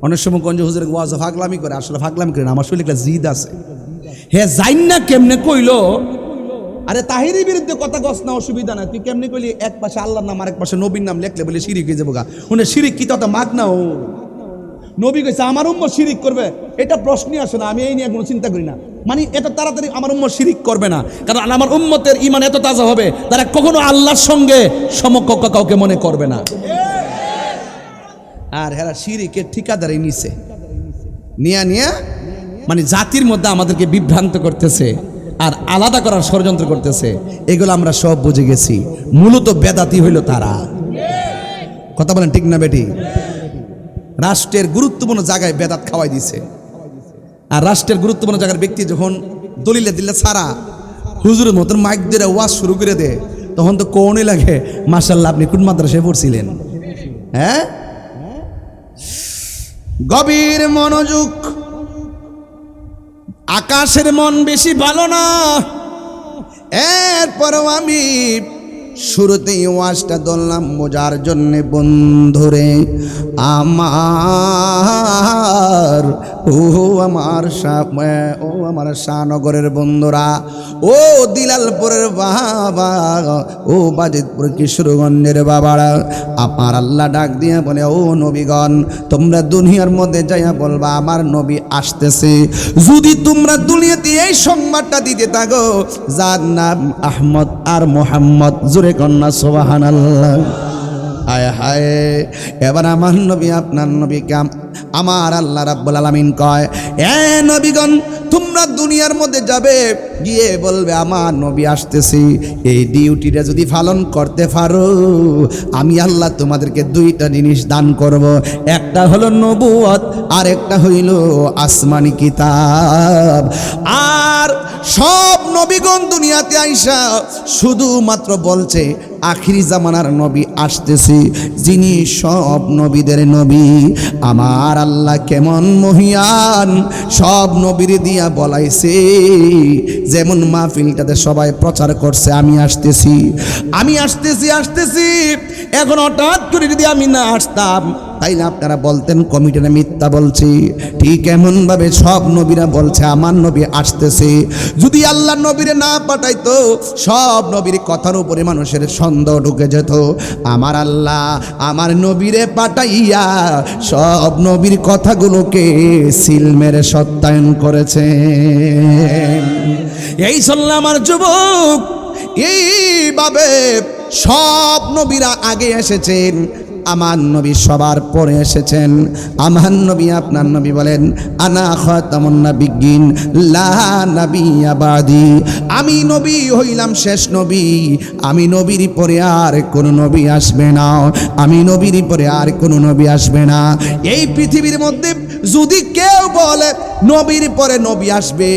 অনেক সময় গঞ্জ হুজুর ওয়াজ ফাগলামি করে, আসলে ফাগলামি করে না, আমার শরীরে একটা জিদ আছে। হে যাইন না কেমনে কইলো? আরে তাহিরের বিরুদ্ধে কথা কস না, অসুবিধা নাই। তুই কেমনে কইলি এক পাশে আল্লাহর নাম আরেক পাশে নবীর নাম লেখলে বলে শিরিক হয়ে যাবো গা? উনি শিরিক কি তত মাগ না? ও নবী কইছে আমার উম্মত শিরিক করবে, এটা প্রশ্নই আসে না। আমি এই নিয়ে কোনো চিন্তা করি না, মানে এত তাড়াতাড়ি আমার উম্মত শিরিক করবে না, কারণ আমার উম্মতের ঈমান এত তাজা হবে, তারা কখনো আল্লাহর সঙ্গে সমকক্ষ কাউকে মনে করবে না। আর হেরা শিরিকের ঠিকাদারি নিছে, নিয়া মানে জাতির মধ্যে আমাদেরকে বিভ্রান্ত করতেছে আর আলাদা করার ষড়যন্ত্র করতেছে। এগুলো আমরা সব বুঝে গেছি। মূলত বেদাতি হইল তারা। কথা বলেন ঠিক না বেটি? রাষ্ট্রের গুরুত্বপূর্ণ জায়গায় বেদাত খাওয়াই দিছে। আর রাষ্ট্রের গুরুত্বপূর্ণ জায়গার ব্যক্তি যখন দলিলে দিলে ছাড়া হুজুরের মতন মাইক দিয়ে ওয়াজ শুরু করে দে, তখন তো কোনই লাগে মাশাআল্লাহ আপনি কোন মাদ্রাসায় পড়ছিলেন? হ্যাঁ, গভীর মনোযোগ। আকাশের মন বেশি ভালো না। এরপরও আমি শুরুতেই ওয়াজটা ধরলাম বোঝার জন্যে, বন্ধুরে আমার, ও আমার শাহনগরের বন্ধুরা, ও দিলালপুরের বাবা, ও বাজিতপুর কিশোরগঞ্জের বাবারা, আমার আল্লাহ ডাক দিয়ে বলে, ও নবীগণ, তোমরা দুনিয়ার মধ্যে যাইয়া বলবা আমার নবী আসতেছে। যদি তোমরা দুনিয়াতে এই সংবাদটা দিতে থাকো, যার নাম আহমদ আর মোহাম্মদ, জোরে কন্যা সুবহানাল্লাহ। হায় হায়। এবার আমার নবী আপনার নবীকে আমার আল্লাহ রাব্বুল আলামিন কয়, এ নবীগণ তোমরা দুনিয়ার মধ্যে যাবে, গিয়ে বলবে আমার নবী আসতেছি। এই ডিউটিটা যদি পালন করতে পারো, আমি আল্লাহ তোমাদেরকে দুইটা জিনিস দান করব। একটা হলো নবুয়ত, আর একটা হইল আসমানি কিতাব। আর সব নবীগণ দুনিয়াতে আইসা শুধুমাত্র বলছে আখিরি জামানার নবী আসতেছি, যিনি সব নবীদের নবী। আমার আল্লাহ কেমন মহিয়ান, সব নবীর দিয়া বলাইছে। যেমন মাহফিলটাতে সবাই প্রচার করছে আমি আসতেছি, আমি আসতেছি আসতেছি। এখন হঠাৎ করে যদি আমি না আসতাম, তাইলে আপনারা বলতেন কমিটিরা মিথ্যা বলছি। ঠিক এমনভাবে সব নবীরা বলছে আমার নবী আসতেছে। যদি আল্লাহ নবীরে না পাঠাইতো, সব নবীর কথার উপরে মানুষের সন্দেহ ঢুকে যেত। আমার আল্লাহ আমার নবীরে পাঠাইয়া সব নবীর কথাগুলোকে সিল মেরে সত্যায়ন করেছে। এই চললে আমার যুবক, এইভাবে সব নবীরা আগে এসেছেন, আমার নবী সবার পরে এসেছেন। আমার নবী আপনার নবী বলেন আনা খাতামুন নাবিয়্যিন লা নাবিয়্যা বাদি। আমি নবী হইলাম শেষ নবী, আমি নবীর পরে আর কোন নবী আসবে না, আমি নবীর পরে আর কোন নবী আসবে না। এই পৃথিবীর মধ্যে যদি কেউ বলে নবীর পরে নবী আসবে,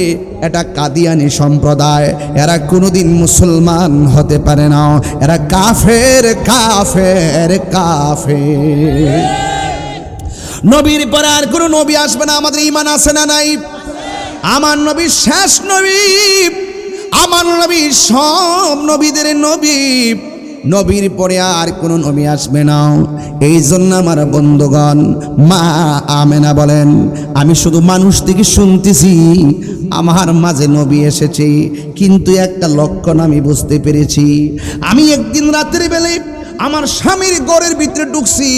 এটা কাদিয়ানি সম্প্রদায়। এরা কোনোদিন মুসলমান হতে পারে না, এরা কাফের কাফের কাফের। নবীর পরে আর কোনো নবী আসবে না, আমাদের ঈমান আছে না নাই? আমার নবী শেষ নবী, আমার নবী সব নবীদের নবী, নবীর পরে আর কোনো নবী আসবে না। এই জন্য আমার বন্ধুগণ, মা আমেনা বলেন আমি শুধু মানুষ থেকে শুনতেছি আমার মাঝে নবী এসেছে, কিন্তু একটা লক্ষণ আমি বুঝতে পেরেছি। আমি একদিন রাতের বেলায় আমার স্বামীর ঘরের ভিতরে ঢুকছি,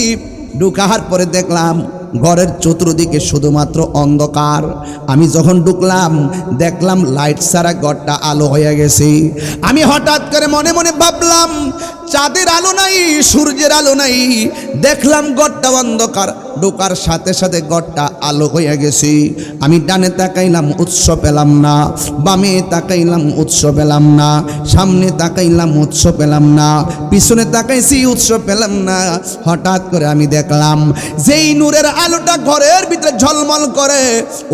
ঢুকার পরে দেখলাম ঘরের চতুর্দিকে শুধুমাত্র অন্ধকার। আমি যখন ঢুকলাম দেখলাম লাইট ছাড়া ঘরটা আলো হয়ে গেছে। আমি হঠাৎ করে মনে মনে ভাবলাম চাঁদের আলো নাই, সূর্যের আলো নাই, দেখলাম ঘরটা অন্ধকার। ঢোকার সাথে সাথে ঘরটা আলো হয়ে গেছে। আমি ডানে তাকাইলাম, উৎস পেলাম না, বামে তাকাইলাম, উৎস পেলাম না, সামনে তাকাইলাম, উৎস পেলাম না, পিছনে তাকাইছি, উৎস পেলাম না। হঠাৎ করে আমি দেখলাম যেই নূরের আলোটা ঘরের ভিতরে ঝলমল করে,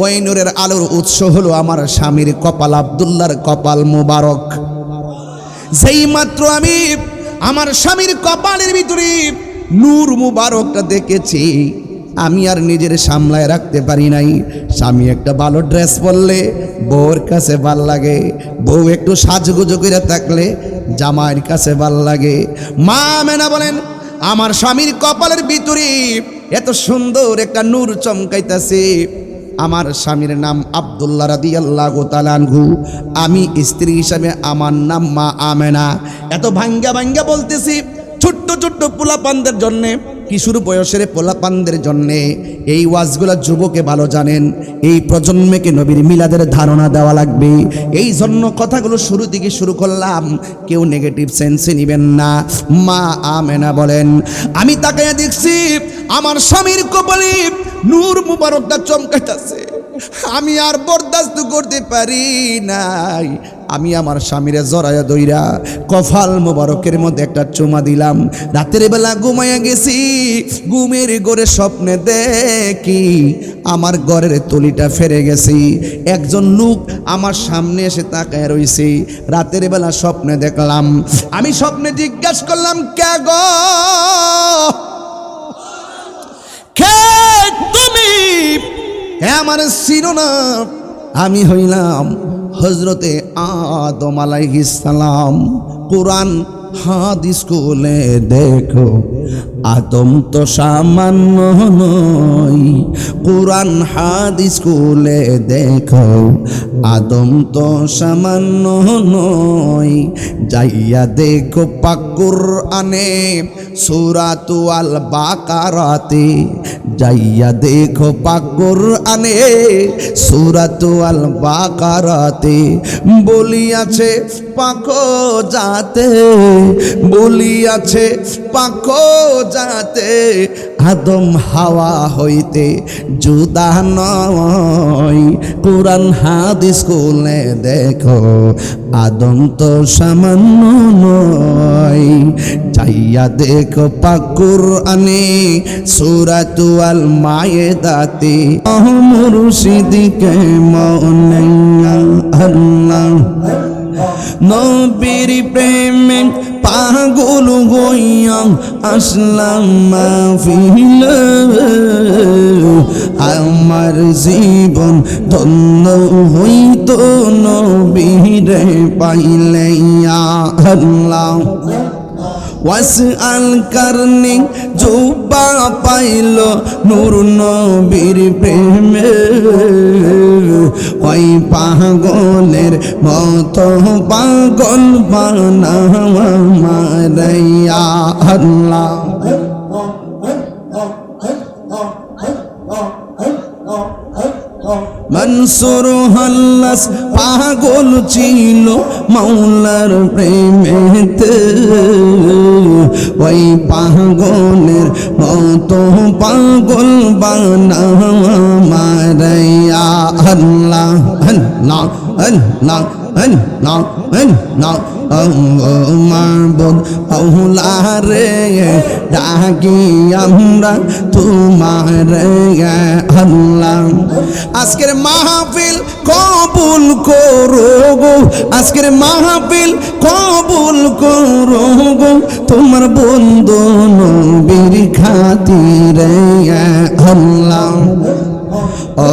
ওই নূরের আলোর উৎস হলো আমার স্বামীর কপাল, আব্দুল্লাহর কপাল মুবারক। যেই মাত্র আমি আমার স্বামীর কপালের ভিতরে নূর মুবারকটা দেখেছি, আমি আর নিজের সামলায় রাখতে পারি নাই। স্বামী একটা ভালো ড্রেস পরলে বউর কাছে ভাল লাগে, বউ একটু সাজগুজো করে থাকলে জামাইয়ের কাছে ভাল লাগে। মা মেনা বলেন আমার স্বামীর কপালের ভিতরে এত সুন্দর একটা নূর চমকাইতেছে। আমার স্বামীর নাম আব্দুল্লাহ রাদিয়াল্লাহু তাআলা আনহু, আমি স্ত্রী হিসাবে আমার নাম মা আমেনা। এত ভাঙ্গা ভাঙ্গা বলতেছি ছোট্ট ছোট্ট পোলাপানদের জন্যে, কিশোর বয়সের পোলাপানদের জন্যে এই ওয়াজগুলো যুবকে ভালো জানেন। এই প্রজন্মকে নবীর মিলাদের ধারণা দেওয়া লাগবে, এই জন্য কথাগুলো শুরু থেকে শুরু করলাম, কেউ নেগেটিভ সেন্সে নেবেন না। মা আমেনা বলেন আমি তাকাইয়া দেখছি আমার স্বামীর কপালে নূর মুবারকটা চমকাইতেছে। আমি আর বরদাস্ত করতে পারি নাই। আমি আমার স্বামীরে জড়াইয়া দইরা কপাল মুবারকের মধ্যে একটা চুমা দিলাম। রাতের বেলা ঘুমাইয়া গেছি, ঘুমের ঘরে স্বপ্নে দেখি আমার ঘরের তলিটা ফেরে গেছি, একজন লোক আমার সামনে এসে তাকায় রইছে। রাতের বেলা স্বপ্নে দেখলাম, আমি স্বপ্নে জিজ্ঞাসা করলাম কে গো, কে তুমি? হ্যাঁ আমার চিনো না? আমি হইলাম হজরতে আদম আলাইহিস সালাম। কোরআন হাদিস খুলে দেখো আদম তো সামান্য নয়, কোরআন হাদিস খুলে দেখো আদম তো সামান্য নয়, যাইয়া দেখো পাক কুরআনে সূরাতু আল বাকারাতে, যাইয়া দেখো পাক কুরআনে সূরাতু আল বাকারাতে বলিয়াছে পাক জাতে, বলিয়াছে পাক জাতে আদম হাওয়া হইতে জুদা নয়। কুরআন হাদিস খুলে দেখো আদম তো সামান্য নয়, যাইয়া দেখো পাক কুরআনে সূরাতু আল মায়েদাতে মুর্শিদকে মনাইয়া আল্লাহ নবীর প্রেমে পাগল হইয়া আসলাম মাহফিলে, আমার জীবন ধন্য হইত নবীরে পাইলে ইয়া আল্লাহ। ওয়াসআল করনি জুবা পাইল নূর নবীর প্রেমে, ওই পাগলের মতো পাগল বানাওয়া মারাইয়া আল্লাহ। মনসুর হাল্লাস পাগল ছিল মাওলার প্রেমেতে, ওই পাগলের মতো পাগল বানাওয়া মারাইয়া আল্লাহ আল্লাহ আল্লাহ আল্লাহ আল্লাহ। মাবুদ মাওলা রে ডাকি আমরা তোমারে আল্লাহ। আজকের মাহফিল কবুল করো গো, আজকের মাহফিল কবুল করো গো, তোমার বন্ধু নবীর খাতিরে আল্লাহ। ও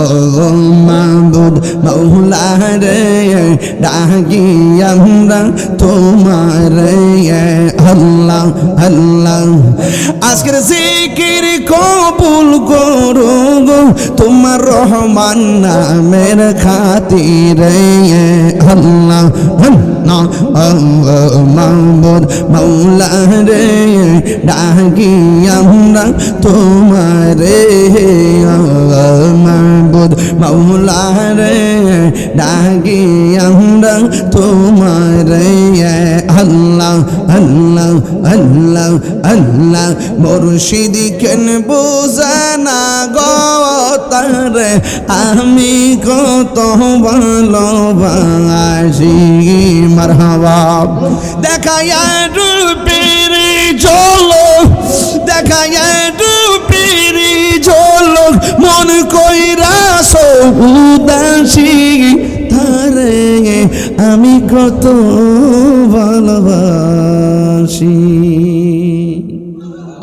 মাবুদ মাওলা রে ডাকি আমরা তোমারে আল্লাহ আল্লাহ। আজকের জিকির কবুল করো গো, তোমার রহমান নামের খাতিরে আল্লাহ আল্লাহ। মাবুদ মাওলা রে ডাকি আমরা তোমারে মাবুদ মাওলা রে ডাকি আমরা তোমারে আল্লাহ আল্লাহ আল্লাহ আল্লাহ। মুর্শিদ কেন বুঝানা গো তারে আমি কত ভালোবাসি মারহাবা। দেখায়া রূপের ঝলক, দেখায়া রূপের ঝলক মন কইরা উদাসী তারে আমি কত ভালোবাসি।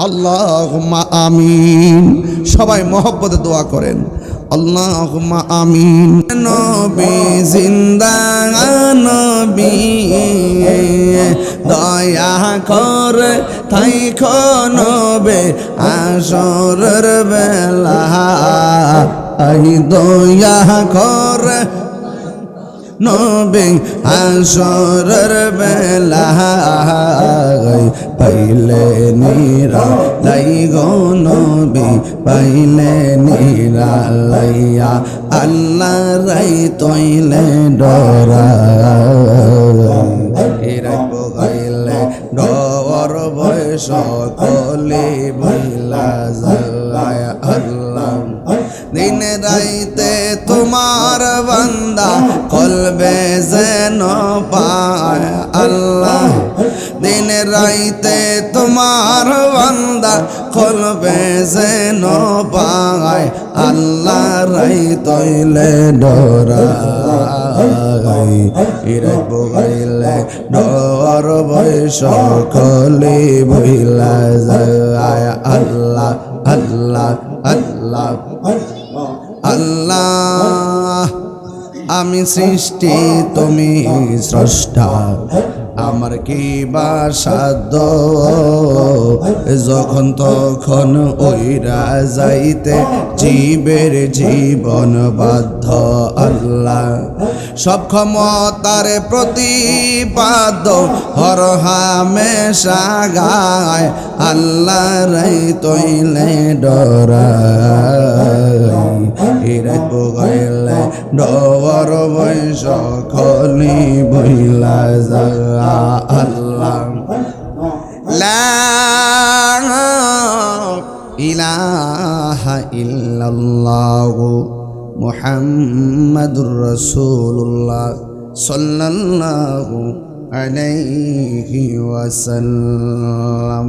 আল্লাহুম্মা আমিন। সবাই মহব্বতে দোয়া করেন আল্লাহুম্মা আমিন। নবী জিন্দা নবী দয়া করে থাইকো নবে আসরের বেলা, আই দয়া করে নবে আসরের বেলা, পাইলে নিরা লাই গো নবী পাইলে নিরা লাইয়া আল্লাহ রাই তৈলে ডরা রাখবো গাইলে ডর বয়স কলি বইলা জাল্লায় আল্লাহ। দিন রাইতে তোমার বান্দা কলবে যেন পায় আল্লাহ, দিন রাইতে তোমার বান্দা কলবে যেন পায় আল্লাহ রাই তৈলে ডরাই রাখবো গাইলে ডর বয়স কলি বইলা যায় আল্লাহ আল্লাহ আল্লাহ আল্লাহ। আমি সৃষ্টি তুমি স্রষ্টা, আমার কি বা সাধ্য যখন তখন ওইরা যাইতে জীবের জীবন বাধ্য আল্লাহ সব ক্ষমতার প্রতিপাদ্য হর হামেশা গায় আল্লাহ রাই তৈলে ডরাই এরাই গাইলে ডর বৈশ খলি বইলা যা আল্লাহ লা ইলাহা ইল্লাল্লাহু মুহাম্মাদুর রাসূলুল্লাহ সাল্লাল্লাহু আলাইহি ওয়াসাল্লাম।